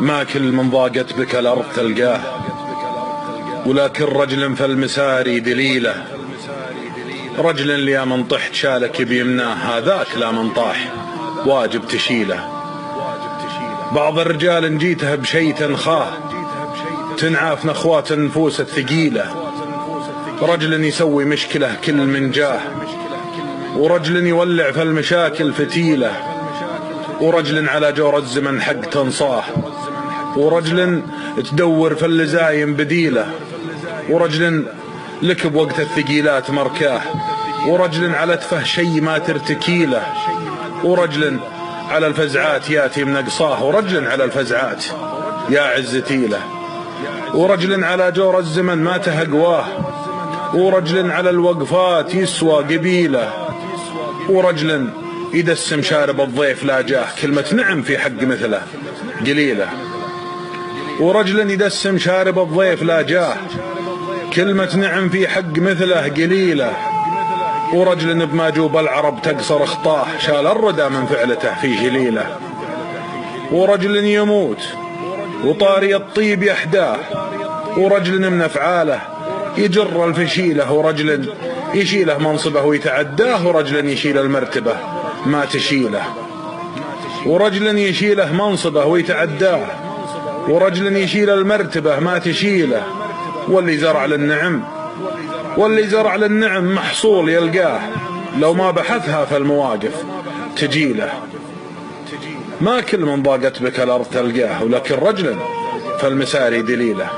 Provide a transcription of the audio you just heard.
ما كل من ضاقت بك الأرض تلقاه، ولكن رجل فالمساري دليله. رجل اللي من طحت شالك بيمناه، هذاك لا من طاح واجب تشيله. بعض الرجال ان جيته بشي تنخاه، تنعاف نخوات النفوس الثقيلة. رجل يسوي مشكلة كل من جاه، ورجل يولع في المشاكل فتيلة. ورجل على جور الزمن حق تنصاه، ورجل تدور في اللزايم بديله. ورجل لك بوقت الثقيلات مركاه، ورجل على تفه شي ما ترتكيله. ورجل على الفزعات ياتي منقصاه، ورجل على الفزعات يا عزتيله. ورجل على جور الزمن ما تهقواه، ورجل على الوقفات يسوى قبيله. ورجل يدسم شارب الضيف لا جاه، كلمة نعم في حق مثله قليلة. ورجل يدسم شارب الضيف لا جاه، كلمة نعم في حق مثله قليلة. ورجل بماجوب العرب تقصر اخطاه، شال الردى من فعلته في جليله. ورجل يموت وطاري الطيب يحداه، ورجل من افعاله يجر الفشيله. ورجل يشيله منصبه ويتعداه، ورجل يشيل المرتبه ما تشيله. ورجل يشيله منصبه ويتعداه، ورجل يشيل المرتبه ما تشيله. واللي زرع للنعم محصول يلقاه، لو ما بحثها في المواقف تجيله. ما كل من ضاقت بك الأرض تلقاه، ولكن رجل فالمساري دليله.